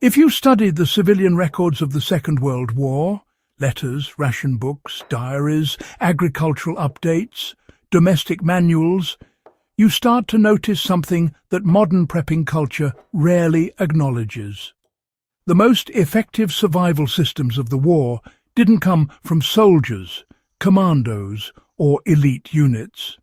If you studied the civilian records of the Second World War, letters, ration books, diaries, agricultural updates, domestic manuals, you start to notice something that modern prepping culture rarely acknowledges. The most effective survival systems of the war didn't come from soldiers, commandos, or elite units.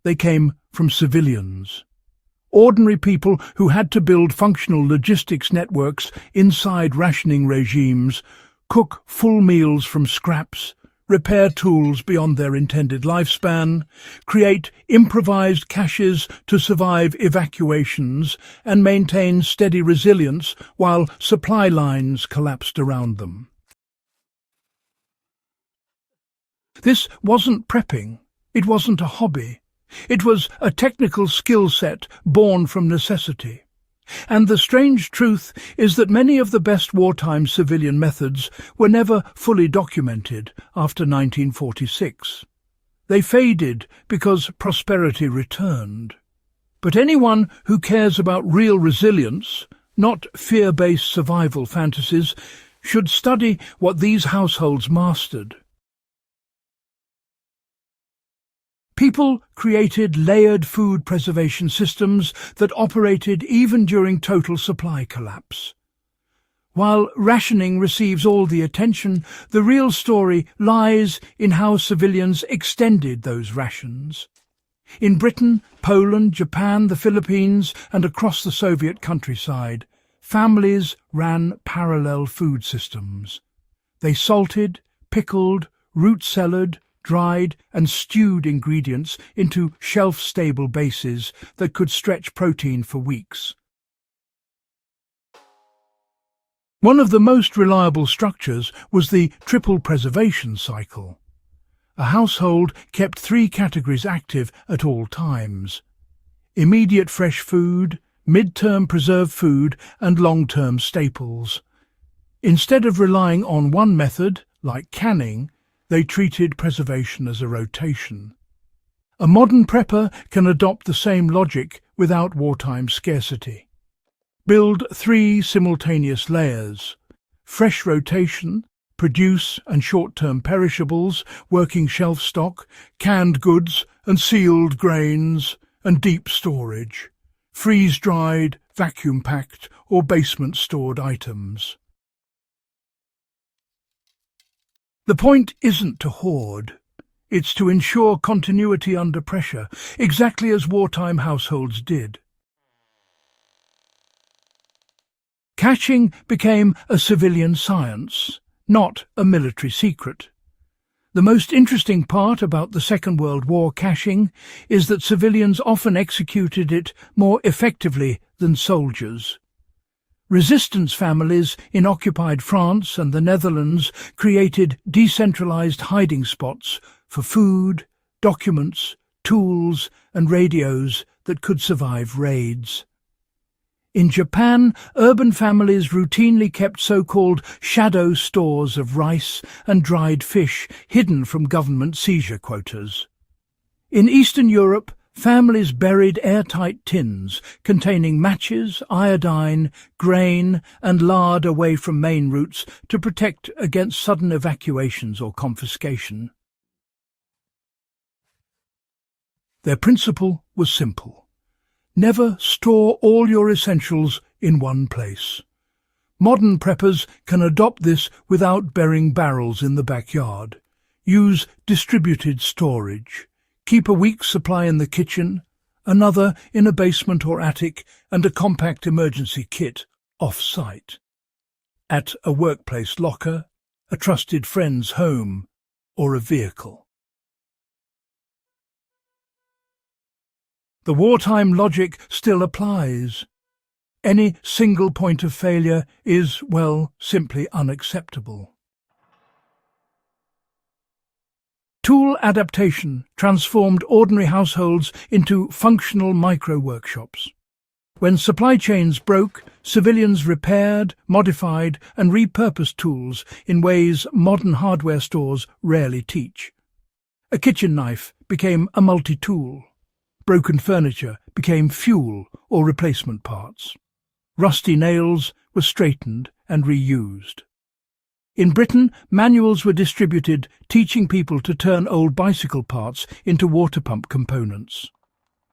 They came from civilians. Ordinary people who had to build functional logistics networks inside rationing regimes, cook full meals from scraps, repair tools beyond their intended lifespan, create improvised caches to survive evacuations, and maintain steady resilience while supply lines collapsed around them. This wasn't prepping. It wasn't a hobby. It was a technical skill set born from necessity. And the strange truth is that many of the best wartime civilian methods were never fully documented after 1946. They faded because prosperity returned. But anyone who cares about real resilience, not fear-based survival fantasies, should study what these households mastered. People created layered food preservation systems that operated even during total supply collapse. While rationing receives all the attention, the real story lies in how civilians extended those rations. In Britain, Poland, Japan, the Philippines, and across the Soviet countryside, families ran parallel food systems. They salted, pickled, root-cellared, dried and stewed ingredients into shelf-stable bases that could stretch protein for weeks. One of the most reliable structures was the triple preservation cycle. A household kept 3 categories active at all times: immediate fresh food, mid-term preserved food, and long-term staples. Instead of relying on one method, like canning, they treated preservation as a rotation. A modern prepper can adopt the same logic without wartime scarcity. Build 3 simultaneous layers: fresh rotation, produce and short-term perishables, working shelf stock, canned goods and sealed grains, and deep storage, freeze-dried, vacuum-packed or basement-stored items. The point isn't to hoard. It's to ensure continuity under pressure, exactly as wartime households did. Caching became a civilian science, not a military secret. The most interesting part about the Second World War caching is that civilians often executed it more effectively than soldiers. Resistance families in occupied France and the Netherlands created decentralized hiding spots for food, documents, tools, and radios that could survive raids. In Japan, urban families routinely kept so-called shadow stores of rice and dried fish hidden from government seizure quotas. In Eastern Europe, families buried airtight tins containing matches, iodine, grain, and lard away from main routes to protect against sudden evacuations or confiscation. Their principle was simple. Never store all your essentials in one place. Modern preppers can adopt this without burying barrels in the backyard. Use distributed storage. Keep a week's supply in the kitchen, another in a basement or attic, and a compact emergency kit off-site. At a workplace locker, a trusted friend's home, or a vehicle. The wartime logic still applies. Any single point of failure is, well, simply unacceptable. Tool adaptation transformed ordinary households into functional micro-workshops. When supply chains broke, civilians repaired, modified, and repurposed tools in ways modern hardware stores rarely teach. A kitchen knife became a multi-tool. Broken furniture became fuel or replacement parts. Rusty nails were straightened and reused. In Britain, manuals were distributed teaching people to turn old bicycle parts into water pump components.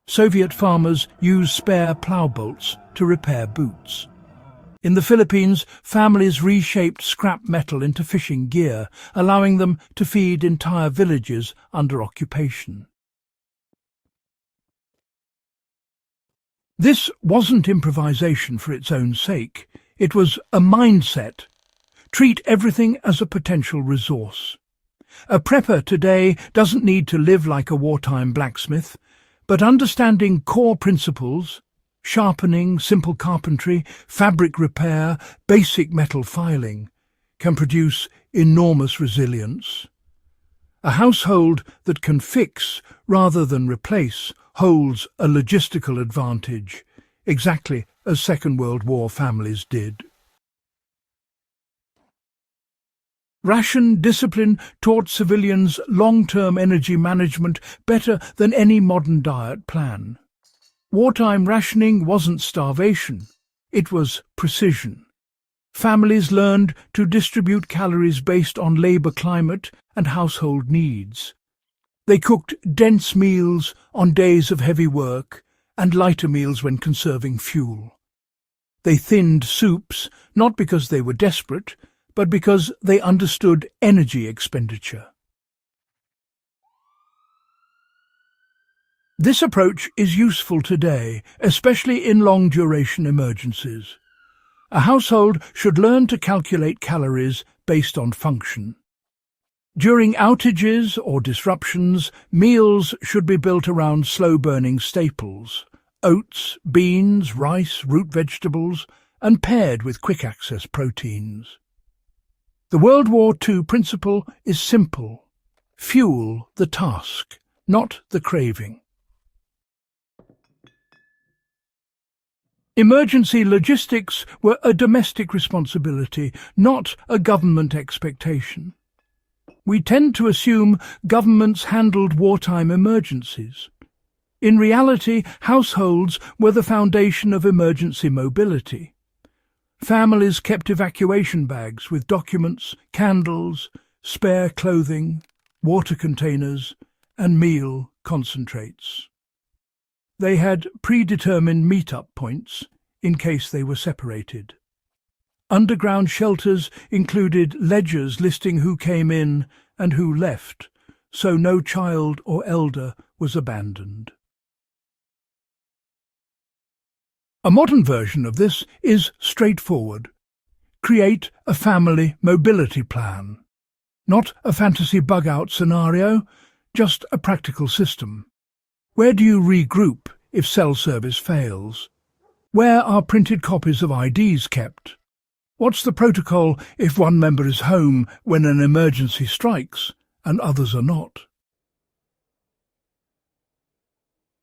Soviet farmers used spare plough bolts to repair boots. In the Philippines, families reshaped scrap metal into fishing gear, allowing them to feed entire villages under occupation. This wasn't improvisation for its own sake. It was a mindset. Treat everything as a potential resource. A prepper today doesn't need to live like a wartime blacksmith, but understanding core principles, sharpening, simple carpentry, fabric repair, basic metal filing, can produce enormous resilience. A household that can fix rather than replace holds a logistical advantage, exactly as Second World War families did. Ration discipline taught civilians long-term energy management better than any modern diet plan. Wartime rationing wasn't starvation, it was precision. Families learned to distribute calories based on labour climate and household needs. They cooked dense meals on days of heavy work and lighter meals when conserving fuel. They thinned soups not because they were desperate, but because they understood energy expenditure. This approach is useful today, especially in long-duration emergencies. A household should learn to calculate calories based on function. During outages or disruptions, meals should be built around slow-burning staples: oats, beans, rice, root vegetables, and paired with quick-access proteins. The World War II principle is simple: fuel the task, not the craving. Emergency logistics were a domestic responsibility, not a government expectation. We tend to assume governments handled wartime emergencies. In reality, households were the foundation of emergency mobility. Families kept evacuation bags with documents, candles, spare clothing, water containers, and meal concentrates. They had predetermined meet-up points in case they were separated. Underground shelters included ledgers listing who came in and who left, so no child or elder was abandoned. A modern version of this is straightforward. Create a family mobility plan. Not a fantasy bug-out scenario, just a practical system. Where do you regroup if cell service fails? Where are printed copies of IDs kept? What's the protocol if one member is home when an emergency strikes and others are not?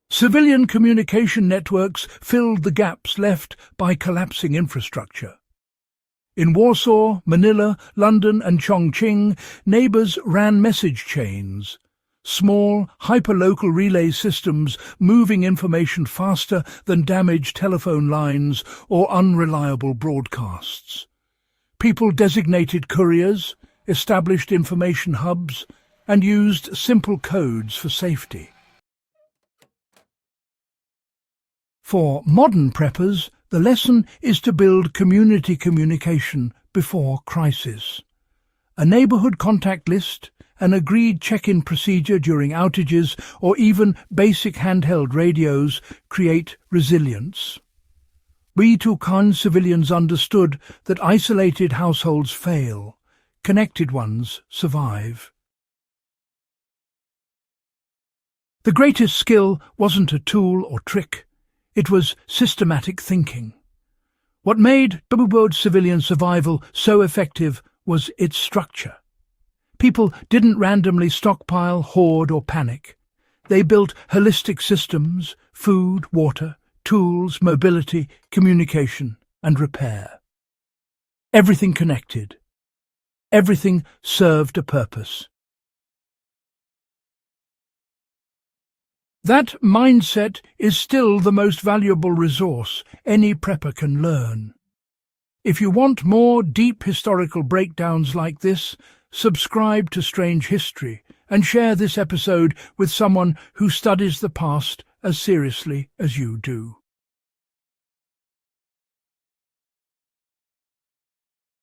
Civilian communication networks filled the gaps left by collapsing infrastructure. In Warsaw, Manila, London and Chongqing, neighbours ran message chains, small, hyperlocal relay systems moving information faster than damaged telephone lines or unreliable broadcasts. People designated couriers, established information hubs, and used simple codes for safety. For modern preppers, the lesson is to build community communication before crisis. A neighbourhood contact list, an agreed check-in procedure during outages, or even basic handheld radios create resilience. WWII civilians understood that isolated households fail, connected ones survive. The greatest skill wasn't a tool or trick. It was systematic thinking. What made WWII civilian survival so effective was its structure. People didn't randomly stockpile, hoard or panic. They built holistic systems: food, water, tools, mobility, communication and repair. Everything connected. Everything served a purpose. That mindset is still the most valuable resource any prepper can learn. If you want more deep historical breakdowns like this, subscribe to Strange History and share this episode with someone who studies the past as seriously as you do.